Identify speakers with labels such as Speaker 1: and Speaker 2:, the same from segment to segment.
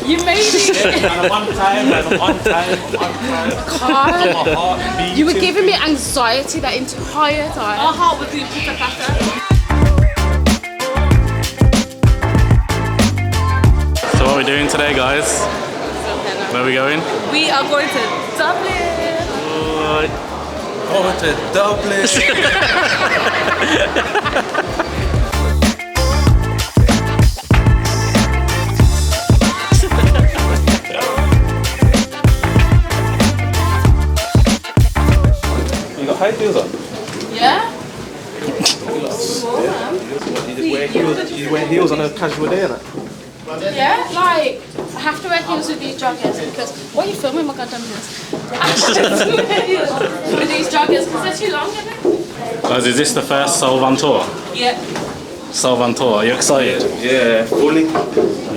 Speaker 1: You made it.
Speaker 2: I'm on time.
Speaker 1: You were giving me anxiety that entire time.
Speaker 3: Our heart was doing pitter-patter.
Speaker 2: So what are we doing today, guys? Where are we going?
Speaker 3: We are going to Dublin.
Speaker 2: Going to Dublin. You got high heels on?
Speaker 1: Yeah?
Speaker 2: You wear heels on a casual day, innit?
Speaker 1: Yeah, like, I have to wear heels with these joggers because... What are you filming, my goddamn heels? I have to wear heels with these joggers because they're too long, isn't it?
Speaker 2: Guys, is this the first Soul Van tour?
Speaker 3: Yeah.
Speaker 2: Soul Van tour, are you excited?
Speaker 4: Yeah, fully.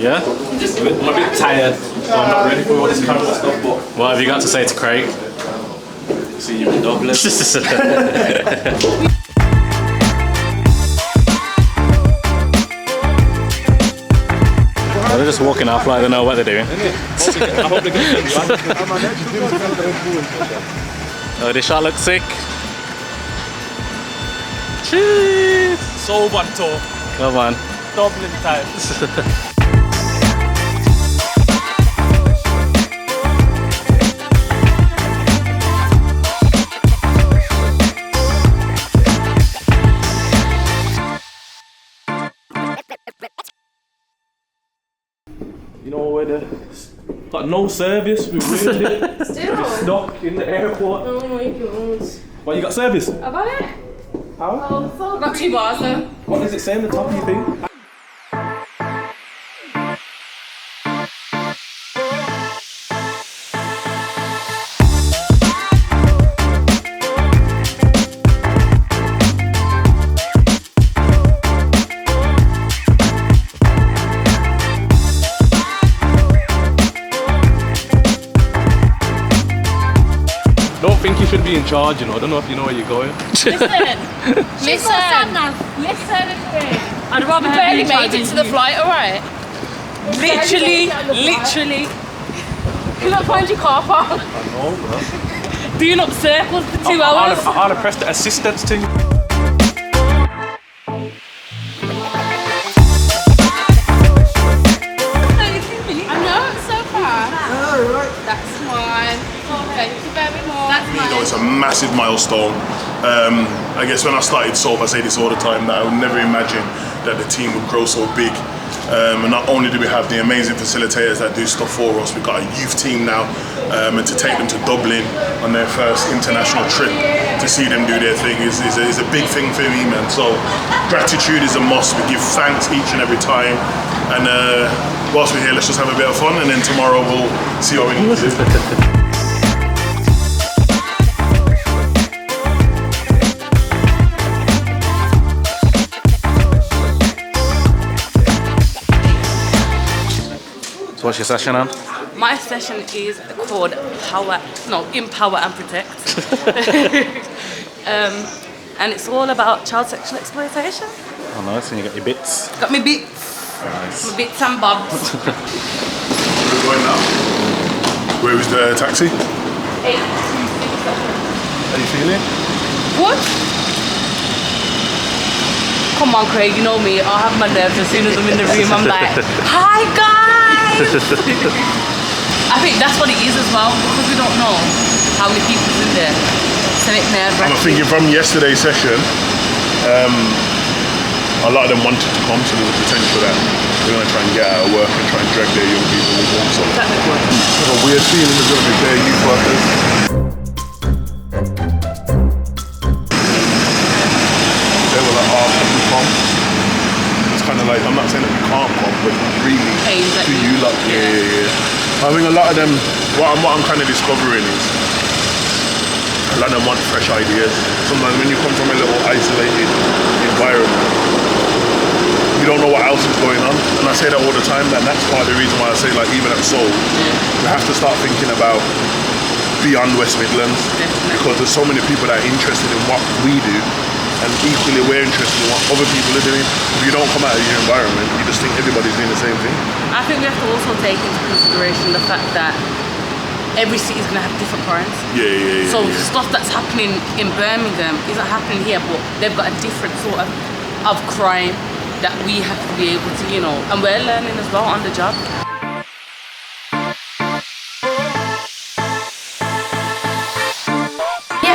Speaker 2: Yeah?
Speaker 4: I'm a bit tired, so I'm not ready for all this camera stuff, but
Speaker 2: What have you got to say to Craig?
Speaker 4: see you in Dublin.
Speaker 2: They're just walking off like they know what they're doing. Oh, this shot looks sick. Cheers!
Speaker 4: Soul Van tour,
Speaker 2: Come on.
Speaker 4: Dublin time. You know where the got no service. We ruined it.
Speaker 1: Still?
Speaker 4: We're stuck in the airport.
Speaker 1: Oh my god.
Speaker 4: What, you got service?
Speaker 1: I got it.
Speaker 4: How?
Speaker 1: I got 2 bars though.
Speaker 4: What does it say on the top of your thing? Don't think you should be in charge, you know. I don't know if you know where you're going.
Speaker 3: Listen. I'd rather have
Speaker 1: Barely
Speaker 3: you in
Speaker 1: made
Speaker 3: charge
Speaker 1: it
Speaker 3: than
Speaker 1: to the
Speaker 3: you.
Speaker 1: flight, alright?
Speaker 3: Literally.
Speaker 1: Can I find your car park?
Speaker 4: I know, bro.
Speaker 3: Doing up circles for 2 hours.
Speaker 4: I'll press the assistance thing.
Speaker 1: I know, it's so fast. Alright. That's mine. Thank you very much.
Speaker 3: That's
Speaker 5: You know,
Speaker 3: mine.
Speaker 5: it's a massive milestone. I guess when I started Solve, I say this all the time, that I would never imagine that the team would grow so big. And not only do we have the amazing facilitators that do stuff for us, we've got a youth team now, and to take them to Dublin on their first international trip, to see them do their thing is a big thing for me, man. So gratitude is a must. We give thanks each and every time. And whilst we're here, let's just have a bit of fun, and then tomorrow we'll see what we need to do.
Speaker 2: So what's your session on?
Speaker 3: My session is called Empower and Protect. And it's all about child sexual exploitation.
Speaker 2: Oh nice, and you got your bits.
Speaker 3: Got me bits.
Speaker 2: Nice.
Speaker 3: My bits and bobs.
Speaker 5: Where are we going now? Where was the taxi?
Speaker 3: 8 to 6.
Speaker 5: How you feeling?
Speaker 3: What? Come on, Craig, you know me. I'll have my nerves as soon as I'm in the room. I'm like, hi guys! I think that's what it is as well, because we don't know how many people's in there. So it's nerve-wracking.
Speaker 5: I'm thinking from yesterday's session, a lot of them wanted to come, so there's a potential that they're going to try and get out of work and try and drag their young people with them. So I have a weird feeling there's going to be bare youth workers. They were like, oh, can we come? It's kind of like, I'm not saying that we can't come, but really,
Speaker 3: Pains at
Speaker 5: do
Speaker 3: you.
Speaker 5: you like, yeah. I think a lot of them, what I'm kind of discovering is, a lot of them want fresh ideas. Sometimes when you come from a little isolated environment, you don't know what else is going on. And I say that all the time, and that's part of the reason why I say, like, even at Soul, we have to start thinking about beyond West Midlands, because there's so many people that are interested in what we do and equally we're interested in what other people are doing. If you don't come out of your environment, you just think everybody's doing the same thing.
Speaker 3: I think we have to also take into consideration the fact that every city is going to have different crimes.
Speaker 5: Yeah.
Speaker 3: So stuff that's happening in Birmingham isn't happening here, but they've got a different sort of crime that we have to be able to, you know, and we're learning as well on the job.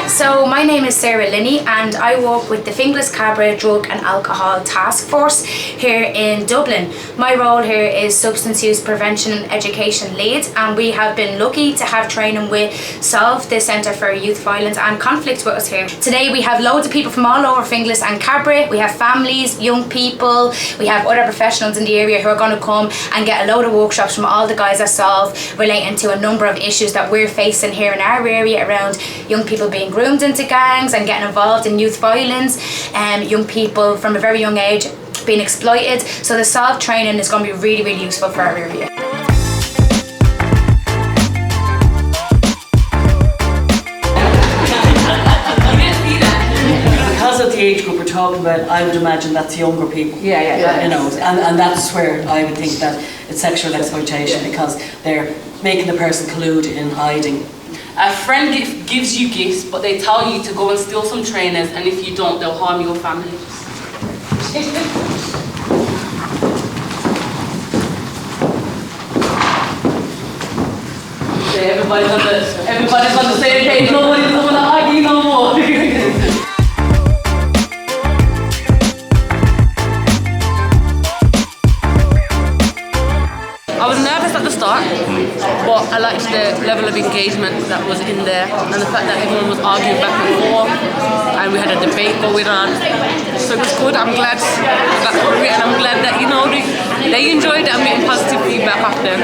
Speaker 6: So my name is Sarah Linnie and I work with the Finglas Cabra Drug and Alcohol Task Force here in Dublin. My role here is Substance Use Prevention and Education Lead, and we have been lucky to have training with SOLVE, the Centre for Youth Violence and Conflict, with us here. Today we have loads of people from all over Finglas and Cabra. We have families, young people, we have other professionals in the area who are going to come and get a load of workshops from all the guys at SOLVE relating to a number of issues that we're facing here in our area around young people being groomed into gangs and getting involved in youth violence, young people from a very young age being exploited. So the SOLVE training is going to be really, really useful for our area.
Speaker 7: Because of the age group we're talking about, I would imagine that's younger people.
Speaker 3: Yeah.
Speaker 7: You know, and that's where I would think that it's sexual exploitation, because they're making the person collude in hiding.
Speaker 3: A friend gives you gifts, but they tell you to go and steal some trainers, and if you don't, they'll harm your family. Everybody's on the same page. Nobody doesn't want to argue no more. I was nervous at the start, but I liked the level of engagement that was in there, and the fact that everyone was arguing back and forth, and we had a debate going on. So it was good. I'm glad that and I'm glad that, you know, they enjoyed it and getting positive feedback after.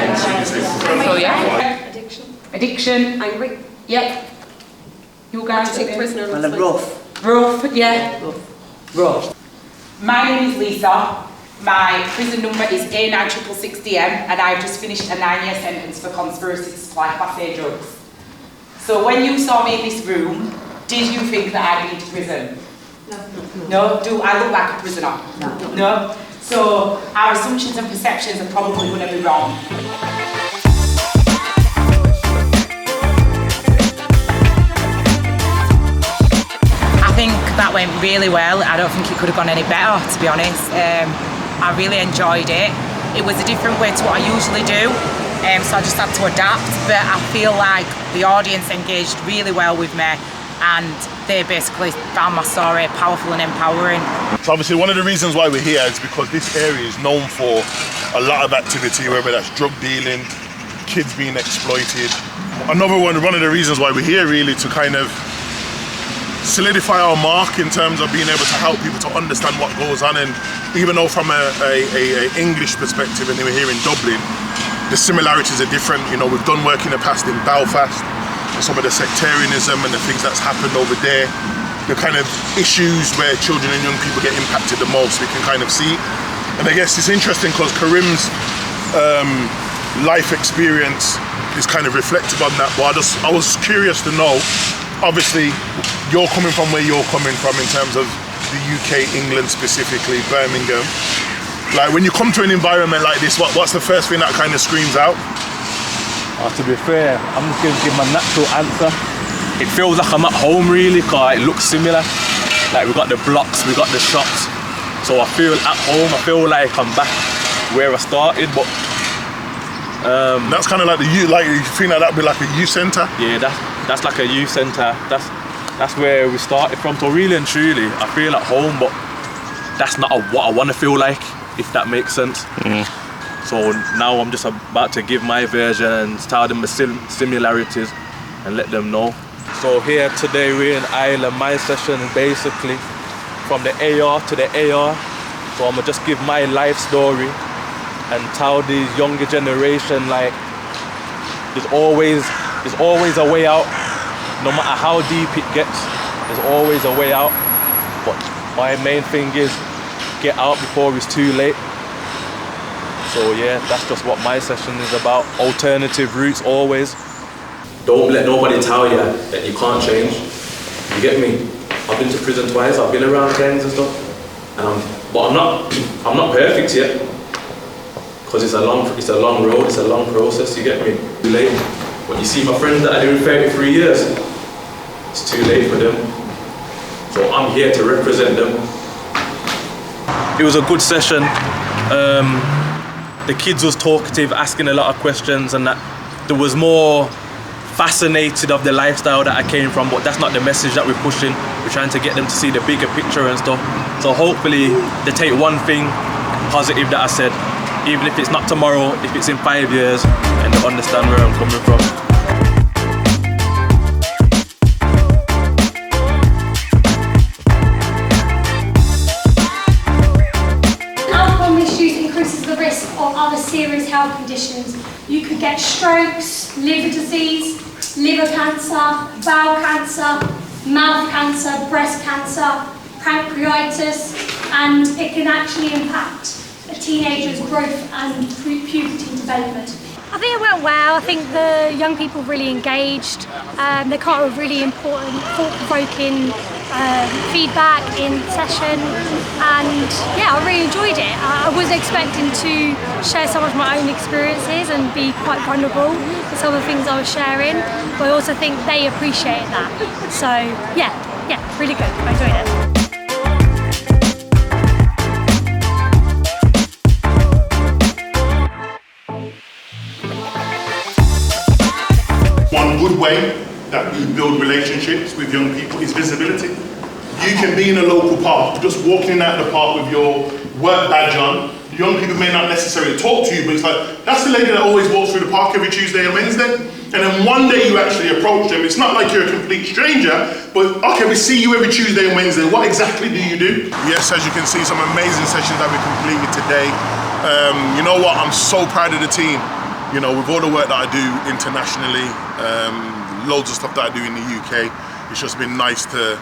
Speaker 3: So yeah. Addiction.
Speaker 8: Angry.
Speaker 3: Yep. You guys
Speaker 8: Take prisoner.
Speaker 7: Well,
Speaker 3: rough, yeah.
Speaker 7: rough.
Speaker 9: My name is Lisa. My prison number is A9660M, and I've just finished a 9-year sentence for conspiracy to supply Class A drugs. So when you saw me in this room, did you think that I'd been to prison? No. Do I look like a prisoner? No. So our assumptions and perceptions are probably going to be wrong.
Speaker 10: I think that went really well. I don't think it could have gone any better, to be honest. I really enjoyed it. It was a different way to what I usually do, so I just had to adapt, but I feel like the audience engaged really well with me, and they basically found my story powerful and empowering.
Speaker 5: So obviously one of the reasons why we're here is because this area is known for a lot of activity, whether that's drug dealing, kids being exploited. Another one of the reasons why we're here really to kind of solidify our mark in terms of being able to help people to understand what goes on. And even though from a English perspective, and we're here in Dublin, the similarities are different. You know, we've done work in the past in Belfast, and some of the sectarianism and the things that's happened over there, the kind of issues where children and young people get impacted the most, we can kind of see. And I guess it's interesting because Karim's life experience is kind of reflective on that, but I was curious to know, obviously you're coming from where you're coming from in terms of the UK, England specifically, Birmingham. Like when you come to an environment like this, what's the first thing that kind of screams out?
Speaker 4: To be fair, I'm just going to give my natural answer. It feels like I'm at home really, because it looks similar. Like we've got the blocks, we've got the shops. So I feel at home, I feel like I'm back where I started, but
Speaker 5: that's kind of like you think that that'd be like a youth centre?
Speaker 4: Yeah, that's like a youth centre. That's where we started from. So really and truly, I feel at home, but that's not what I want to feel like, if that makes sense. So now I'm just about to give my version and tell them the similarities and let them know. So here today we're in Ireland. My session is basically from the AR to the AR. So I'm gonna just give my life story and tell these younger generation, like there's always a way out. No matter how deep it gets, there's always a way out. But my main thing is get out before it's too late. So yeah, that's just what my session is about. Alternative routes always. Don't let nobody tell you that you can't change. You get me? I've been to prison twice. I've been around gangs and stuff, but I'm not perfect yet, because it's a long road, it's a long process. You get me? Too late. But you see, my friends that are doing 33 years, it's too late for them. So I'm here to represent them. It was a good session. The kids was talkative, asking a lot of questions, and that there was more fascinated of the lifestyle that I came from, but that's not the message that we're pushing. We're trying to get them to see the bigger picture and stuff. So hopefully they take one thing positive that I said, even if it's not tomorrow, if it's in 5 years, and they understand where I'm coming from.
Speaker 8: Alcohol misuse increases the risk of other serious health conditions. You could get strokes, liver disease, liver cancer, bowel cancer, mouth cancer, breast cancer, pancreatitis, and it can actually impact a teenager's growth and puberty development.
Speaker 11: I think it went well. I think the young people really engaged. They got a really important, thought-provoking feedback in session, and yeah, I really enjoyed it. I wasn't expecting to share some of my own experiences and be quite vulnerable with some of the things I was sharing, but I also think they appreciated that. So yeah, really good. I enjoyed it.
Speaker 5: One good way that we build relationships with young people is visibility. You can be in a local park, just walking out the park with your work badge on. Young people may not necessarily talk to you, but it's like, that's the lady that always walks through the park every Tuesday and Wednesday. And then one day you actually approach them. It's not like you're a complete stranger, but okay, we see you every Tuesday and Wednesday. What exactly do you do? Yes, as you can see, some amazing sessions that we completed today. You know what, I'm so proud of the team. You know, with all the work that I do internationally, loads of stuff that I do in the UK, it's just been nice to,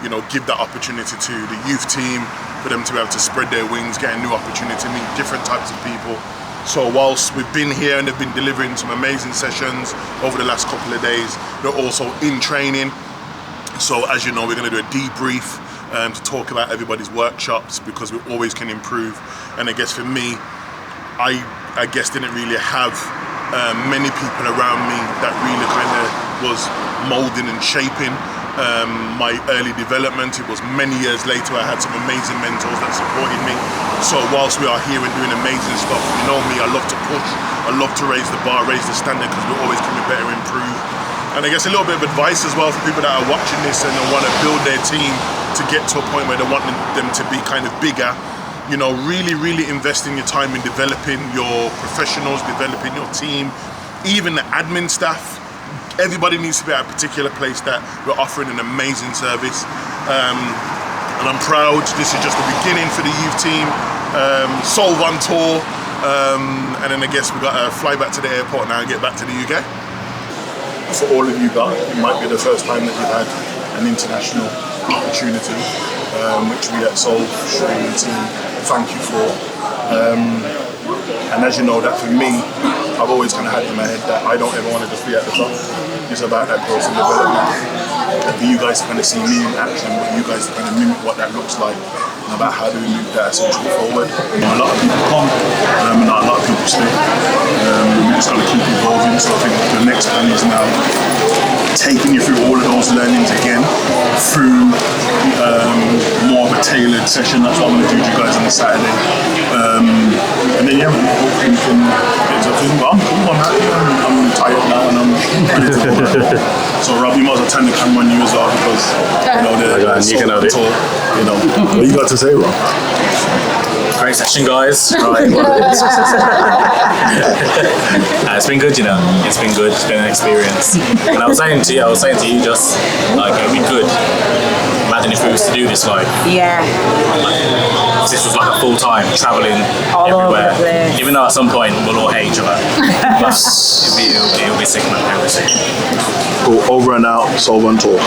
Speaker 5: you know, give that opportunity to the youth team, for them to be able to spread their wings, get a new opportunity to meet different types of people. So whilst we've been here and they've been delivering some amazing sessions over the last couple of days, they're also in training. So as you know, we're going to do a debrief to talk about everybody's workshops, because we always can improve. And I guess for me, I guess didn't really have many people around me that really kind of was molding and shaping my early development. It was many years later I had some amazing mentors that supported me. So whilst we are here and doing amazing stuff, you know me, I love to push, I love to raise the bar, raise the standard, because we always can be better, improve. And I guess a little bit of advice as well for people that are watching this and they want to build their team to get to a point where they want them to be kind of bigger. You know, really investing your time in developing your professionals, developing your team, even the admin staff. Everybody needs to be at a particular place that we're offering an amazing service. And I'm proud, this is just the beginning for the youth team. Solve on tour, and then I guess we've got to fly back to the airport now and get back to the UK. For all of you guys, it might be the first time that you've had an international opportunity, which we at Solve Showing the team thank you for. And as you know, that for me, I've always kind of had in my head that I don't ever want to just be at the top. It's about that growth and development. And for you guys to kind of see me in action, but you guys to kind of mimic what that looks like, and about how do we move that essentially forward. A lot of people come, and not a lot of people stay. We just got to keep evolving. So I think the next plan is now taking you through all of those learnings again through more of a tailored session. That's what I'm going to do with you guys on the Saturday. And then yeah, hopefully we can get to a thing. But I'm cool, I'm happy, I'm tired now and I'm ready to go. So Rob, you might as well turn the camera on you as well, because you know the tour, you know. What you got to say, Rob?
Speaker 2: Great session, guys. Right. It's been good, you know. It's been good. It's been an experience. And I was saying to you, just like it'd be good. Imagine if we was to do this, like, this was like a full time traveling everywhere. Even though at some point we'll all hate each other, but it'll be sick, man. It'll be sick.
Speaker 5: Go over and out, Solve on tour.